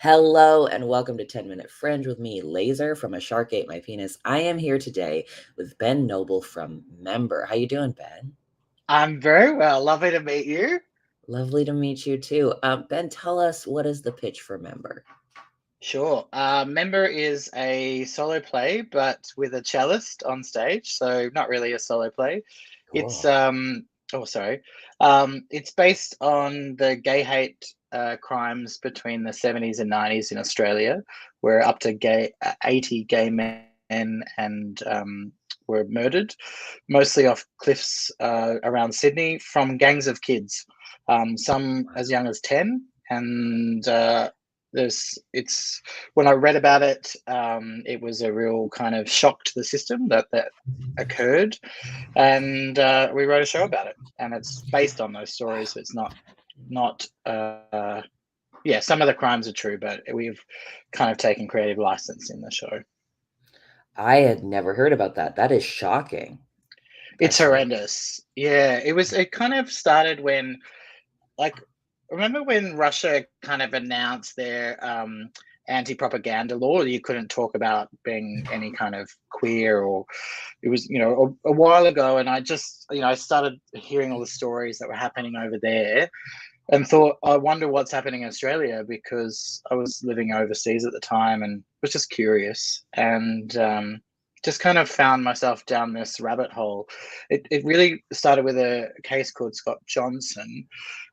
Hello and welcome to 10 Minute Fringe with me, Laser from A Shark Ate My Penis. I am here today with Ben Noble from Member. How you doing, Ben? I'm very well. Lovely to meet you. Lovely to meet you too. Ben, tell us, what is the pitch for Member? Sure. Member is a solo play, but with a cellist on stage. So not really a solo play. It's Cool. oh sorry. It's based on the gay hate crimes between the 70s and 90s in Australia, where up to 80 gay men and were murdered, mostly off cliffs around Sydney from gangs of kids, some as young as 10. And it's when I read about it, it was a real kind of shock to the system that occurred, and we wrote a show about it, and it's based on those stories. So it's not yeah, some of the crimes are true, but we've kind of taken creative license in the show. I had never heard about that. That is shocking. It's That's shocking. horrendous. Yeah, it kind of started when, like, remember when Russia kind of announced their anti-propaganda law? You couldn't talk about being any kind of queer, or it was, a while ago. And I just, I started hearing all the stories that were happening over there, and thought, I wonder what's happening in Australia, because I was living overseas at the time and was just curious, and just kind of found myself down this rabbit hole. It really started with a case called Scott Johnson,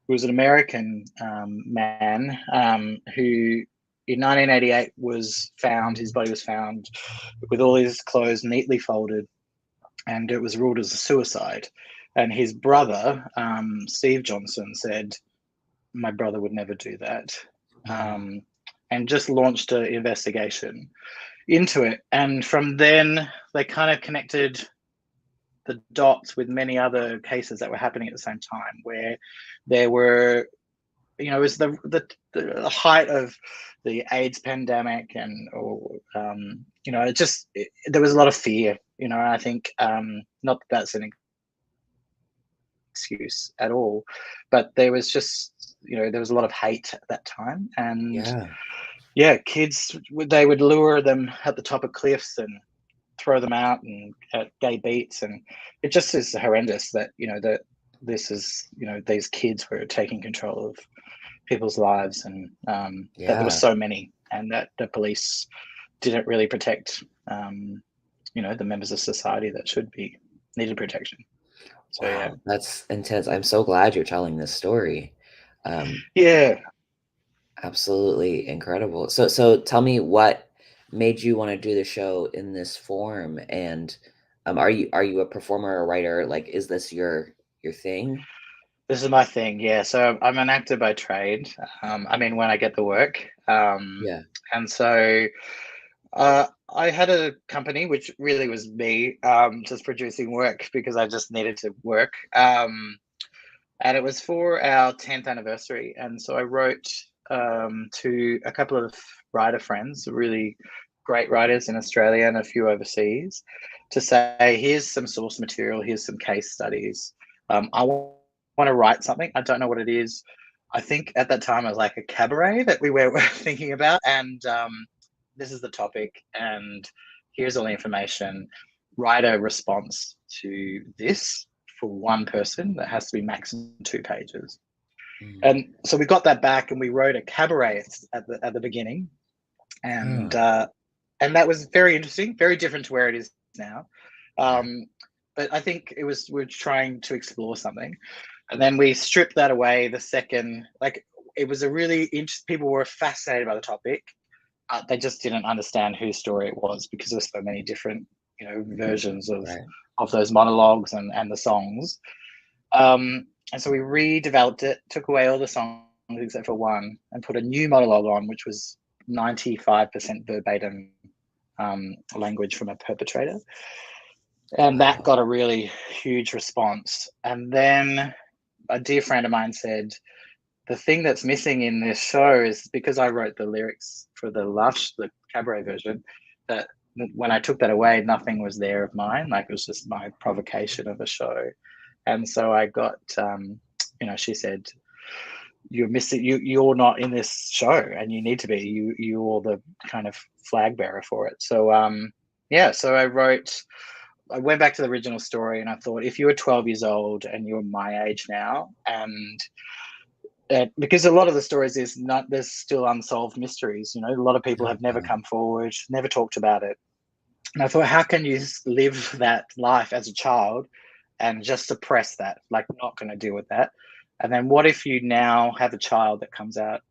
who was an American man, who in 1988 his body was found with all his clothes neatly folded, and it was ruled as a suicide. And his brother, Steve Johnson, said, my brother would never do that, um, and just launched an investigation into it. And from then, they kind of connected the dots with many other cases that were happening at the same time, where there were, it was the height of the AIDS pandemic, and there was a lot of fear. I think, not that that's an excuse at all, but there was just, there was a lot of hate at that time. And Yeah. yeah, kids, they would lure them at the top of cliffs and throw them out and at gay beats. And it just is horrendous that, that this is, these kids were taking control of people's lives, and that there were Yeah. so many, and that the police didn't really protect, the members of society that should be needed protection. So yeah. Wow. That's intense. I'm so glad you're telling this story. Um, Yeah. Absolutely incredible. So tell me, what made you want to do the show in this form? And are you a performer or writer? Like, is this your thing? This is my thing, yeah. So I'm an actor by trade. I mean, when I get the work, Yeah. and so I had a company, which really was me, just producing work because I just needed to work. And it was for our 10th anniversary, and so I wrote to a couple of writer friends, really great writers in Australia and a few overseas, to say, here's some source material, here's some case studies. I want to write something. I don't know what it is. I think at that time it was like a cabaret that we were thinking about, and this is the topic, and here's all the information. Write a response to this for one person that has to be maximum 2 pages. Mm. And so we got that back, and we wrote a cabaret at the beginning, and Huh. and that was very interesting, very different to where it is now. Yeah. Um, but I think we're trying to explore something, and then we stripped that away the second. Like, it was a really interesting. People were fascinated by the topic. They just didn't understand whose story it was, because there were so many different, versions Right. of those monologues and the songs. And so we redeveloped it, took away all the songs except for one, and put a new monologue on, which was 95% verbatim language from a perpetrator. And that Wow. got a really huge response. And then a dear friend of mine said, the thing that's missing in this show is, because I wrote the lyrics for the cabaret version, that when I took that away, nothing was there of mine. Like, it was just my provocation of a show. And so I got, she said, you're missing, you're not in this show, and you need to be. You're the kind of flag bearer for it. So yeah, so I went back to the original story, and I thought, if you were 12 years old and you're my age now, and because a lot of the stories there's still unsolved mysteries. A lot of people have never come forward, never talked about it. And I thought, how can you live that life as a child and just suppress that, like not going to deal with that? And then what if you now have a child that comes out,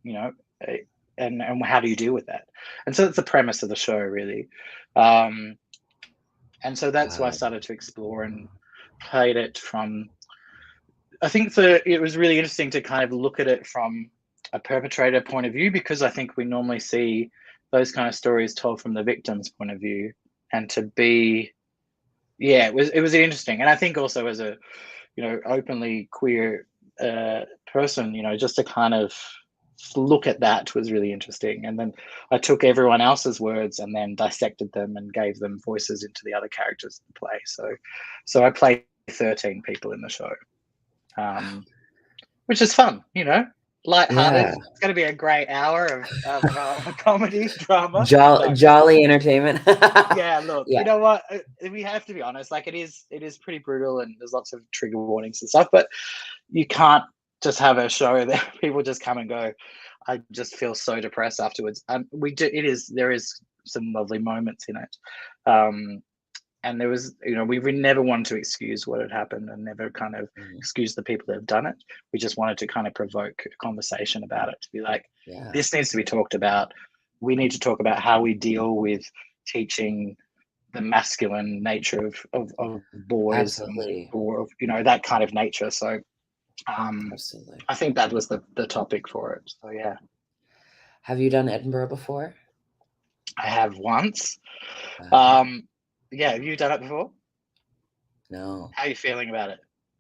and how do you deal with that? And so that's the premise of the show, really. And so that's why I started to explore and played it from. I think it was really interesting to kind of look at it from a perpetrator point of view, because I think we normally see those kind of stories told from the victim's point of view, and to be, it was interesting. And I think also as a, openly queer person, just to kind of look at that was really interesting. And then I took everyone else's words and then dissected them and gave them voices into the other characters in play. So I played 13 people in the show. Which is fun, lighthearted. Yeah. It's going to be a great hour of comedy drama. Jolly entertainment. Yeah, look, you know what? We have to be honest. Like, it is pretty brutal, and there's lots of trigger warnings and stuff. But you can't just have a show that people just come and go. I just feel so depressed afterwards. There is some lovely moments in it. And there was, we never wanted to excuse what had happened, and never kind of excuse the people that have done it. We just wanted to kind of provoke a conversation about it, to be like, this needs to be talked about. We need to talk about how we deal with teaching the masculine nature of boys, or that kind of nature. So I think that was the topic for it. So yeah. Have you done Edinburgh before? I have once. Yeah, have you done it before? No. How are you feeling about it?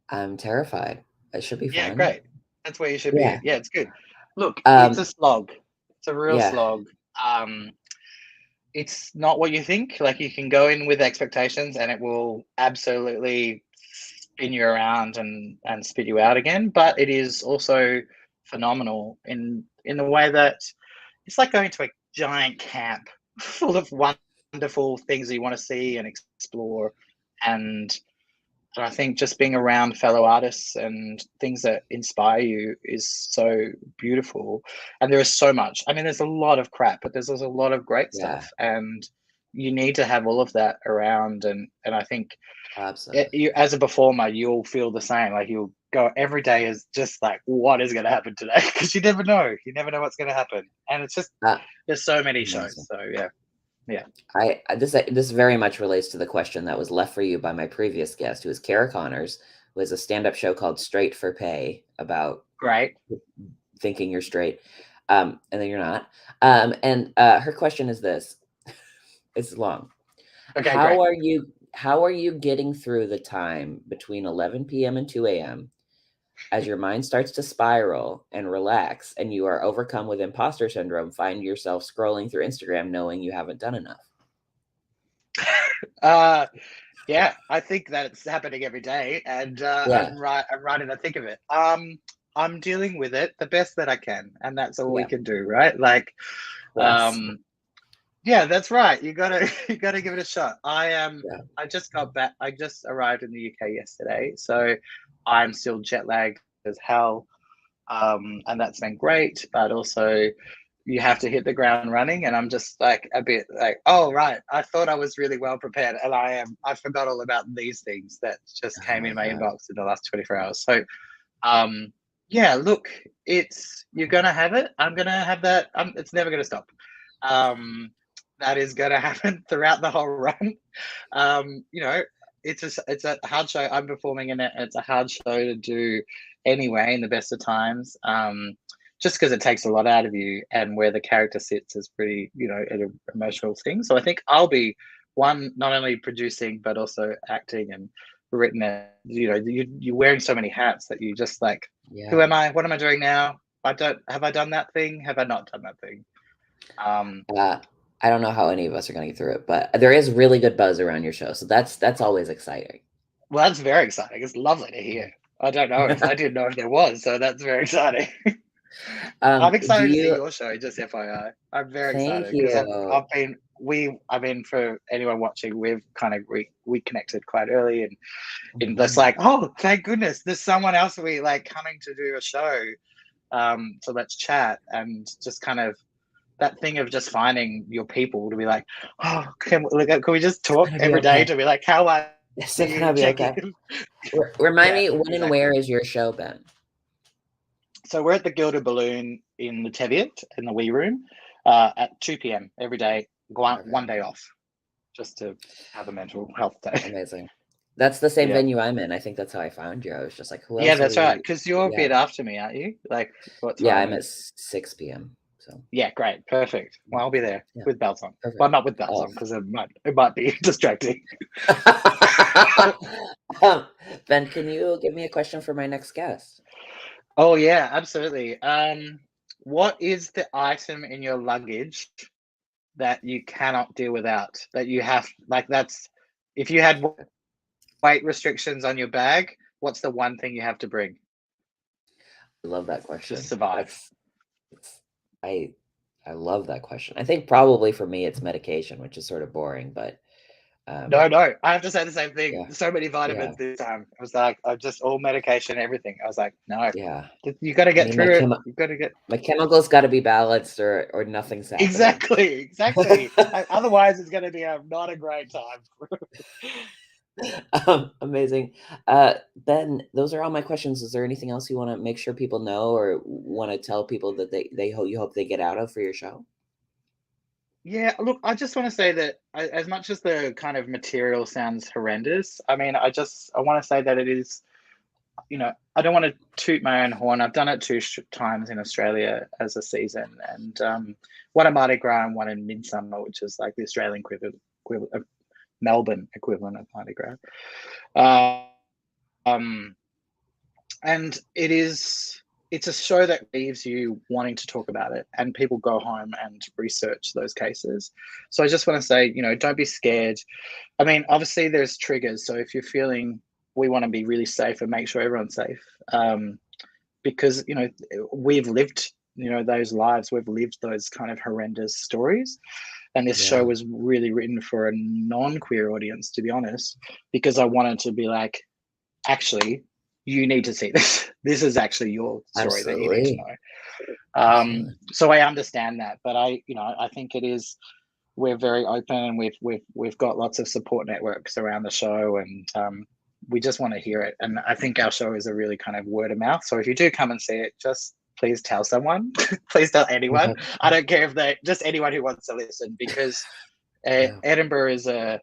I'm terrified. It should be fun. Yeah, great. That's where you should be. Yeah, it's good. Look, it's a slog. It's a real slog. It's not what you think. Like, you can go in with expectations and it will absolutely spin you around and spit you out again. But it is also phenomenal in the way that it's like going to a giant camp full of wonderful things that you want to see and explore. And I think just being around fellow artists and things that inspire you is so beautiful. And there is so much. I mean, there's a lot of crap, but there's also a lot of great stuff. And you need to have all of that around. And I think you, as a performer, you'll feel the same. Like, you'll go every day is just like, what is going to happen today? Because you never know. You never know what's going to happen. And it's just, there's so many shows. So yeah. This very much relates to the question that was left for you by my previous guest, who is Kara Connors, who has a stand-up show called Straight for Pay about thinking you're straight, and then you're not. And her question is this: it's long. Okay, how are you getting through the time between 11 p.m. and 2 a.m. as your mind starts to spiral and relax, and you are overcome with imposter syndrome, find yourself scrolling through Instagram knowing you haven't done enough? Yeah, I think that it's happening every day, and I'm right in the thick of it. I'm dealing with it the best that I can, and that's all we can do, right? Like, yeah, that's right. You gotta give it a shot. I just got back. I just arrived in the UK yesterday, so I'm still jet lagged as hell, and that's been great. But also, you have to hit the ground running, and I'm just like a bit like, oh right, I thought I was really well prepared, and I forgot all about these things that just came in my inbox in the last 24 hours. So yeah, look, you're gonna have it. I'm gonna have that. It's never gonna stop. That is gonna happen throughout the whole run. It's a hard show. I'm performing in it. It's a hard show to do anyway, in the best of times. Just because it takes a lot out of you, and where the character sits is pretty, an emotional thing. So I think I'll be not only producing, but also acting and written. You're wearing so many hats that you just like, who am I? What am I doing now? Have I done that thing? Have I not done that thing? I don't know how any of us are going to get through it, but there is really good buzz around your show. So that's always exciting. Well, that's very exciting. It's lovely to hear. I don't know if I didn't know if there was, so that's very exciting. I'm Do excited to see you your show, just FYI. I'm very Thank excited because you. I mean, for anyone watching, we've kind of we connected quite early, and in this, Mhm. like, oh, thank goodness, there's someone else we like coming to do a show. So let's chat, and just kind of that thing of just finding your people to be like, oh, can we just It's talk gonna be every day okay. to be like, how are It's you, gonna be check okay. in? Remind Yeah, me when and where exactly. is your show, Ben? So we're at the Gilded Balloon in the Teviot in the Wee Room at 2 p.m. every day, one Okay, day off, just to have a mental health day. amazing. That's the same Yeah. venue I'm in. I think that's how I found you. I was just like, who Yeah, else are that's right. we? Because you're a Yeah, bit after me, aren't you? Like, what yeah. I'm time? at 6 p.m. So Yeah, great, perfect. Well, I'll be there yeah, with belts on. Well, perfect. not with belts Oh. on because it might be distracting. Ben, can you give me a question for my next guest? Oh yeah, absolutely. What is the item in your luggage that you cannot do without? That you have like that's if you had weight restrictions on your bag, what's the one thing you have to bring I love that to question. survive? It's I I love that question. I think probably for me it's medication, which is sort of boring, but No, um, no, I have to say the same thing. yeah, So many yeah, vitamins this time. I was like, I just all medication, everything. I was like, no, yeah. you got to I get mean, through it. You got to get my chemicals got to be balanced, or nothing's happening. exactly, exactly. Otherwise, it's going to be not a great time. Amazing. Ben, those are all my questions. Is there anything else you want to make sure people know, or want to tell people that you hope they get out of for your show? Yeah, look, I just want to say that as much as the kind of material sounds horrendous, I mean, I want to say that it is, I don't want to toot my own horn. I've done it two times in Australia as a season, and one at Mardi Gras and one in Midsummer, which is like the Australian equivalent of Melbourne equivalent of Mardi Gras. Um, and it's a show that leaves you wanting to talk about it, and people go home and research those cases. So I just want to say, don't be scared. I mean, obviously there's triggers, so if you're feeling, we want to be really safe and make sure everyone's safe, because we've lived, those lives, we've lived those kind of horrendous stories, and this show Yeah, was really written for a non-queer audience, to be honest, because I wanted to be like, actually, you need to see this. This is actually your story that you need to absolutely, know. absolutely. So I understand that, but I think it is. We're very open, and we've got lots of support networks around the show, and we just want to hear it. And I think our show is a really kind of word of mouth. So if you do come and see it, just please tell someone. Please tell anyone. Okay. I don't care if they just anyone who wants to listen, because Yeah, Edinburgh is a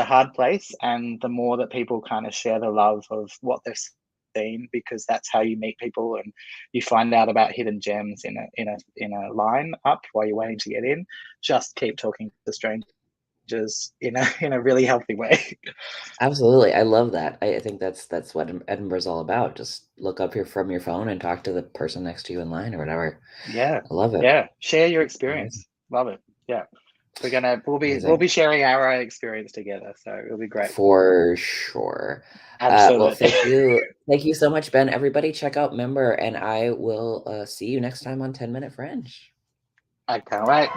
hard place, and the more that people kind of share the love of what they've seen, because that's how you meet people, and you find out about hidden gems in a line up while you're waiting to get in. Just keep talking to strangers in a really healthy way. absolutely. I love that. I think that's what Edinburgh's all about. Just look up here from your phone and talk to the person next to you in line or whatever. Yeah, I love it. yeah. Share your Amazing. experience. Love it. Yeah, we'll Amazing. be sharing our experience together, so it'll be great. For sure. Well, Absolutely. thank you. Thank you so much, Ben. Everybody check out Member, and I will see you next time on 10 Minute Fringe. I can't wait.